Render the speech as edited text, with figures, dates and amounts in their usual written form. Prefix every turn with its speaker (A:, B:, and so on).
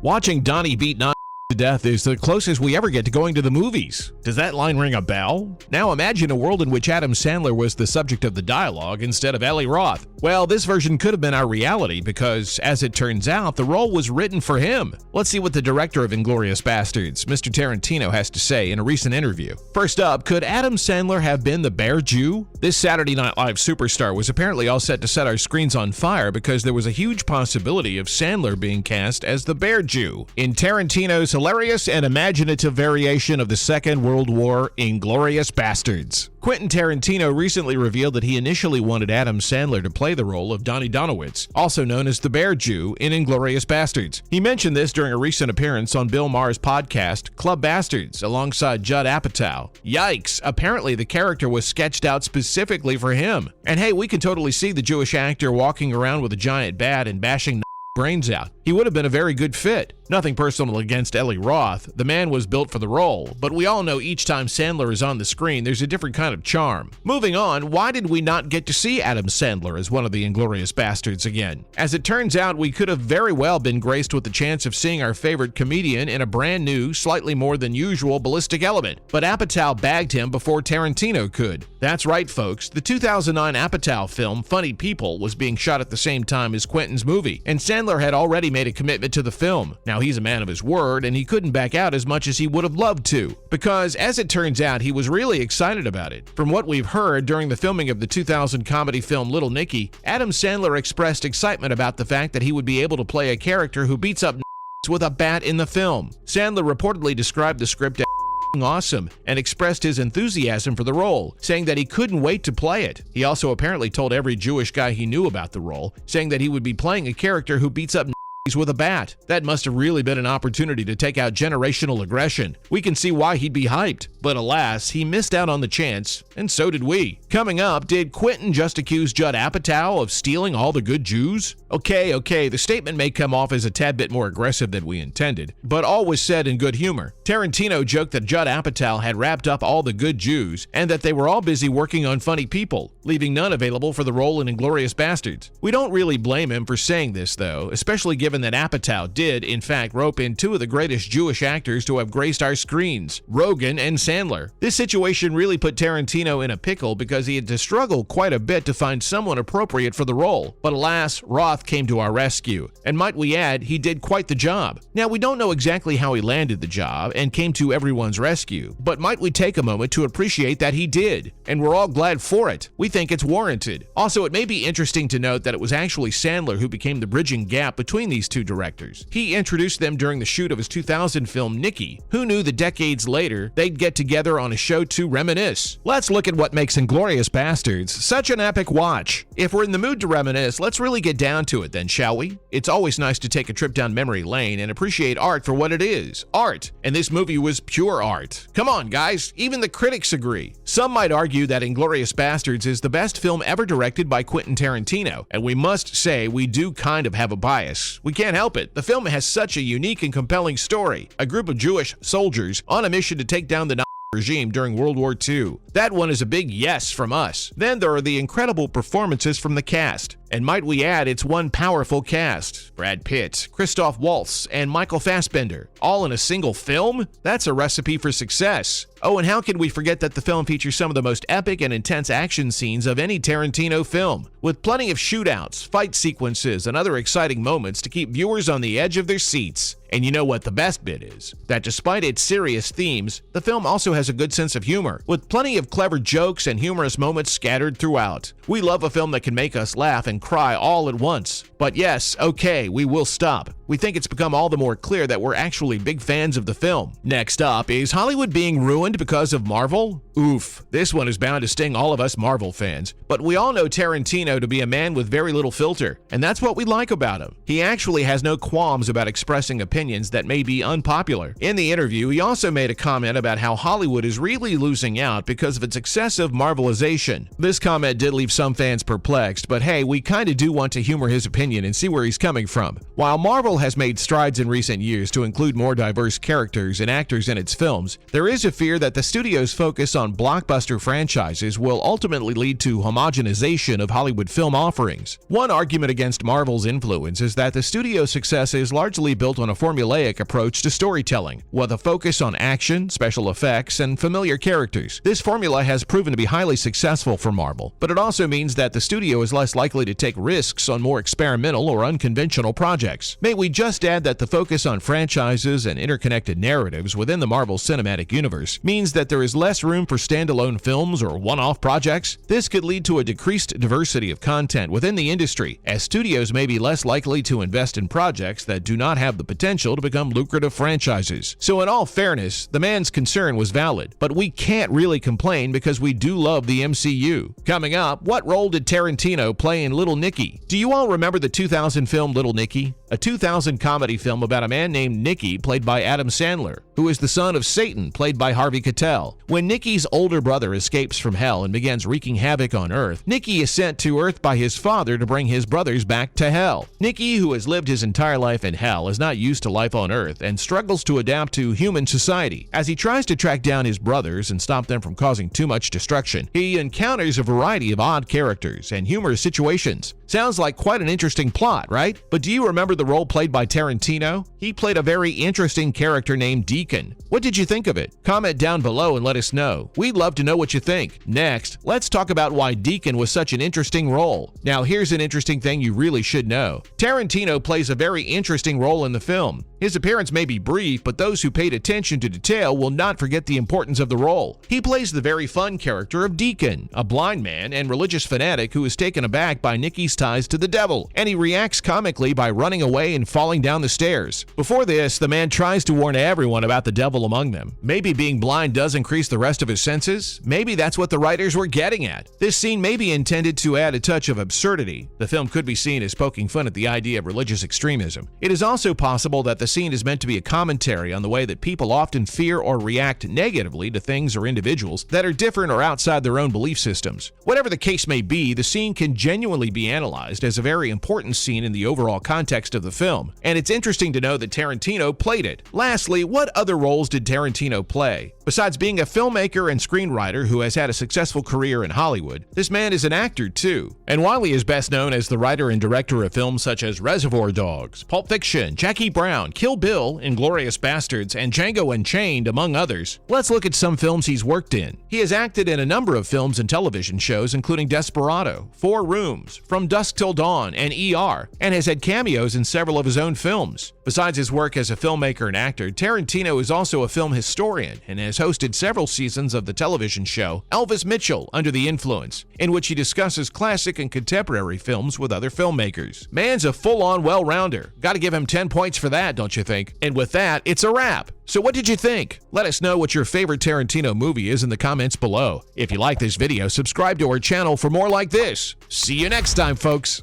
A: Watching Donnie beat to death is the closest we ever get to going to the movies. Does that line ring a bell? Now imagine a world in which Adam Sandler was the subject of the dialogue instead of Eli Roth. Well, this version could have been our reality because, as it turns out, the role was written for him. Let's see what the director of Inglourious Basterds, Mr. Tarantino, has to say in a recent interview. First up, could Adam Sandler have been the Bear Jew? This Saturday Night Live superstar was apparently all set to set our screens on fire because there was a huge possibility of Sandler being cast as the Bear Jew in Tarantino's hilarious and imaginative variation of the Second World War, Inglourious Basterds. Quentin Tarantino recently revealed that he initially wanted Adam Sandler to play the role of Donnie Donowitz, also known as the Bear Jew in Inglourious Basterds. He mentioned this during a recent appearance on Bill Maher's podcast, Club Bastards, alongside Judd Apatow. Yikes, apparently the character was sketched out specifically for him. And hey, we can totally see the Jewish actor walking around with a giant bat and bashing brains out. He would have been a very good fit. Nothing personal against Eli Roth. The man was built for the role, but we all know each time Sandler is on the screen, there's a different kind of charm. Moving on, why did we not get to see Adam Sandler as one of the Inglourious Basterds again? As it turns out, we could have very well been graced with the chance of seeing our favorite comedian in a brand new, slightly more than usual ballistic element, but Apatow bagged him before Tarantino could. That's right, folks. The 2009 Apatow film, Funny People, was being shot at the same time as Quentin's movie, and Sandler had already made a commitment to the film. Now, he's a man of his word, and he couldn't back out as much as he would have loved to, because as it turns out, he was really excited about it. From what we've heard during the filming of the 2000 comedy film Little Nicky, Adam Sandler expressed excitement about the fact that he would be able to play a character who beats up with a bat in the film. Sandler reportedly described the script as awesome and expressed his enthusiasm for the role, saying that he couldn't wait to play it. He also apparently told every Jewish guy he knew about the role, saying that he would be playing a character who beats up with a bat. That must have really been an opportunity to take out generational aggression. We can see why he'd be hyped, but alas, he missed out on the chance, and so did we. Coming up, did Quentin just accuse Judd Apatow of stealing all the good Jews? Okay, the statement may come off as a tad bit more aggressive than we intended, but all was said in good humor. Tarantino joked that Judd Apatow had wrapped up all the good Jews, and that they were all busy working on Funny People, leaving none available for the role in Inglourious Basterds. We don't really blame him for saying this, though, especially given that Apatow did, in fact, rope in two of the greatest Jewish actors to have graced our screens, Rogen and Sandler. This situation really put Tarantino in a pickle because he had to struggle quite a bit to find someone appropriate for the role. But alas, Roth came to our rescue, and might we add, he did quite the job. Now, we don't know exactly how he landed the job and came to everyone's rescue, but might we take a moment to appreciate that he did, and we're all glad for it. We think it's warranted. Also, it may be interesting to note that it was actually Sandler who became the bridging gap between these two directors. He introduced them during the shoot of his 2000 film Nicky. Who knew that decades later they'd get together on a show to reminisce? Let's look at what makes Inglourious Basterds such an epic watch. If we're in the mood to reminisce, let's really get down to it then, shall we? It's always nice to take a trip down memory lane and appreciate art for what it is, art. And this movie was pure art. Come on, guys, even the critics agree. Some might argue that Inglourious Basterds is the best film ever directed by Quentin Tarantino, and we must say we do kind of have a bias. We can't help it. The film has such a unique and compelling story. A group of Jewish soldiers on a mission to take down the regime during World War II. That one is a big yes from us. Then there are the incredible performances from the cast. And might we add, it's one powerful cast. Brad Pitt, Christoph Waltz, and Michael Fassbender, all in a single film? That's a recipe for success. Oh, and how can we forget that the film features some of the most epic and intense action scenes of any Tarantino film, with plenty of shootouts, fight sequences, and other exciting moments to keep viewers on the edge of their seats. And you know what the best bit is? That despite its serious themes, the film also has a good sense of humor, with plenty of clever jokes and humorous moments scattered throughout. We love a film that can make us laugh and cry all at once. But yes, okay, we will stop. We think it's become all the more clear that we're actually big fans of the film. Next up, is Hollywood being ruined because of Marvel? Oof, this one is bound to sting all of us Marvel fans. But we all know Tarantino to be a man with very little filter, and that's what we like about him. He actually has no qualms about expressing opinions that may be unpopular. In the interview, he also made a comment about how Hollywood is really losing out because of its excessive Marvelization. This comment did leave some fans perplexed, but hey, we kinda do want to humor his opinion and see where he's coming from. While Marvel has made strides in recent years to include more diverse characters and actors in its films, there is a fear that the studio's focus on blockbuster franchises will ultimately lead to homogenization of Hollywood film offerings. One argument against Marvel's influence is that the studio's success is largely built on a formulaic approach to storytelling, with a focus on action, special effects, and familiar characters. This formula has proven to be highly successful for Marvel, but it also means that the studio is less likely to take risks on more experimental or unconventional projects. May we just add that the focus on franchises and interconnected narratives within the Marvel Cinematic Universe means that there is less room for standalone films or one-off projects. This could lead to a decreased diversity of content within the industry, as studios may be less likely to invest in projects that do not have the potential to become lucrative franchises. So in all fairness, the man's concern was valid, but we can't really complain because we do love the MCU. Coming up, what role did Tarantino play in Little Nicky? Do you all remember the 2000 film Little Nicky? A 2000 comedy film about a man named Nicky, played by Adam Sandler, who is the son of Satan, played by Harvey Keitel. When Nicky's older brother escapes from hell and begins wreaking havoc on Earth, Nicky is sent to Earth by his father to bring his brothers back to hell. Nicky, who has lived his entire life in hell, is not used to life on Earth and struggles to adapt to human society. As he tries to track down his brothers and stop them from causing too much destruction, he encounters a variety of odd characters and humorous situations. Sounds like quite an interesting plot, right? But do you remember the role played by Tarantino? He played a very interesting character named Deacon. What did you think of it? Comment down below and let us know. We'd love to know what you think. Next, let's talk about why Deacon was such an interesting role. Now here's an interesting thing you really should know. Tarantino plays a very interesting role in the film. His appearance may be brief, but those who paid attention to detail will not forget the importance of the role. He plays the very fun character of Deacon, a blind man and religious fanatic who is taken aback by Nicky's ties to the devil, and he reacts comically by running away and falling down the stairs. Before this, the man tries to warn everyone about the devil among them. Maybe being blind does increase the rest of his senses? Maybe that's what the writers were getting at. This scene may be intended to add a touch of absurdity. The film could be seen as poking fun at the idea of religious extremism. It is also possible that the scene is meant to be a commentary on the way that people often fear or react negatively to things or individuals that are different or outside their own belief systems. Whatever the case may be, the scene can genuinely be analyzed as a very important scene in the overall context of the film, and it's interesting to know that Tarantino played it. Lastly, what other roles did Tarantino play? Besides being a filmmaker and screenwriter who has had a successful career in Hollywood, this man is an actor too. And while he is best known as the writer and director of films such as Reservoir Dogs, Pulp Fiction, Jackie Brown, Kill Bill, Inglourious Bastards, and Django Unchained, among others, let's look at some films he's worked in. He has acted in a number of films and television shows, including Desperado, 4 Rooms, From Dusk Till Dawn, and ER, and has had cameos in several of his own films. Besides his work as a filmmaker and actor, Tarantino is also a film historian and has hosted several seasons of the television show Elvis Mitchell Under the Influence, in which he discusses classic and contemporary films with other filmmakers. Man's a full-on well-rounder. Gotta give him 10 points for that, don't you think? And with that, it's a wrap. So what did you think? Let us know what your favorite Tarantino movie is in the comments below. If you like this video, subscribe to our channel for more like this. See you next time, folks.